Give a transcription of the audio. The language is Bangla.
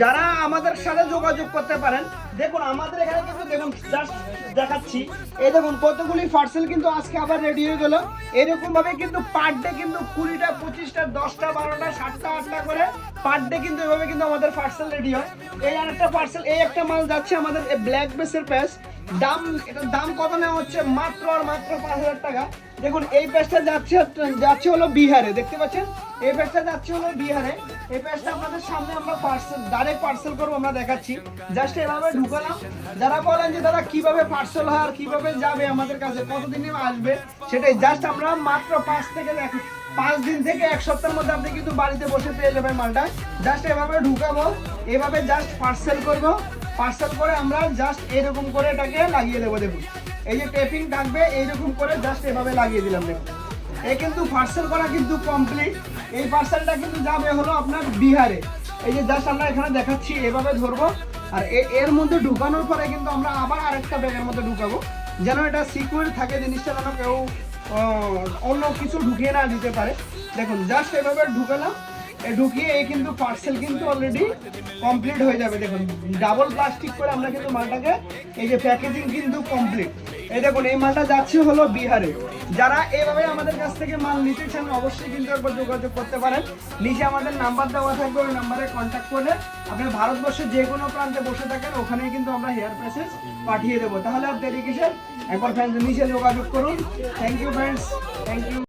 যারা আমাদের সাথে যোগাযোগ করতে পারেন, দেখুন আমাদের এখানে কিন্তু দেখুন জাস্ট দেখাচ্ছি, এই দেখুন কতগুলি পার্সেল কিন্তু আজকে আবার রেডি হয়ে গেল। এরকম ভাবে কিন্তু পার ডে কিন্তু 20টা 25টা 10টা 12টা 7টা 8টা করে পার ডে কিন্তু এভাবে কিন্তু আমাদের পার্সেল রেডি হয়। এই আরেকটা পার্সেল, এই একটা মাল যাচ্ছে আমাদের ব্ল্যাক বেসের প্যাচ। এটার দাম কত নেওয়া হচ্ছে? মাত্র আর মাত্র 5,000 টাকা। দেখুন এই প্যাচটা যাচ্ছে হলো বিহারে, দেখতে পাচ্ছেন এই প্যাচটা যাচ্ছে হলো বিহারে। এই প্যাচটা আপনাদের সামনে আমরা ডাইরেক্ট পার্সেল করবো, আমরা দেখাচ্ছি। জাস্ট এভাবে ঢুকালাম। যারা বলেন যে দাদা কিভাবে পার্সেল হয় আর কিভাবে যাবে আমাদের কাছে, কতদিনে আসবে, সেটাই জাস্ট আমরা মাত্র 5 দিন থেকে 1 সপ্তাহের মধ্যে আপনি কিন্তু বাড়িতে বসে পেয়ে যাবেন মালটা। জাস্ট এভাবে ঢুকাবো, এভাবে জাস্ট পার্সেল করব। পার্সেল করে আমরা জাস্ট এরকম করে এটাকে লাগিয়ে দেবো। দেখুন এই যে টেপিং থাকবে, এইরকম করে জাস্ট এভাবে লাগিয়ে দিলাম। দেখুন এই কিন্তু পার্সেল করা কিন্তু কমপ্লিট। এই পার্সেলটা কিন্তু যাবে হলো আপনার বিহারে। এই যে জাস্ট আমরা এখানে দেখাচ্ছি, এভাবে ধরবো আর এর মধ্যে ঢুকানোর পরে কিন্তু আমরা আবার আরেকটা ব্যাগের মধ্যে ঢুকাবো, যেন এটা সিকিউর থাকে, জিনিসটা যেন কেউ অন্য কিছু ঢুকিয়ে না দিতে পারে। দেখুন জাস্ট এভাবে ঢুকালাম, ঢুকিয়ে এই কিন্তু পার্সেল কিন্তু অলরেডি কমপ্লিট হয়ে যাবে। দেখুন ডাবল প্লাস্টিক করে আমরা কিন্তু মালটাকে, এই যে প্যাকেজিং কিন্তু কমপ্লিট। এই দেখুন এই মালটা যাচ্ছে হলো বিহারে। যারা এইভাবে আমাদের কাছ থেকে মাল নিতে চান অবশ্যই কিন্তু একবার যোগাযোগ করতে পারেন। নিচে আমাদের নাম্বার দেওয়া থাকবে, ওই নাম্বারে কন্ট্যাক্ট করলে আপনি ভারতবর্ষের যে কোনো প্রান্তে বসে থাকেন, ওখানেই কিন্তু আমরা হেয়ার প্যাচেস পাঠিয়ে দেবো। তাহলে আর দেরি কিসের, একবার ফ্রেন্ডস নিচে যোগাযোগ করুন। Thank you friends, thank you.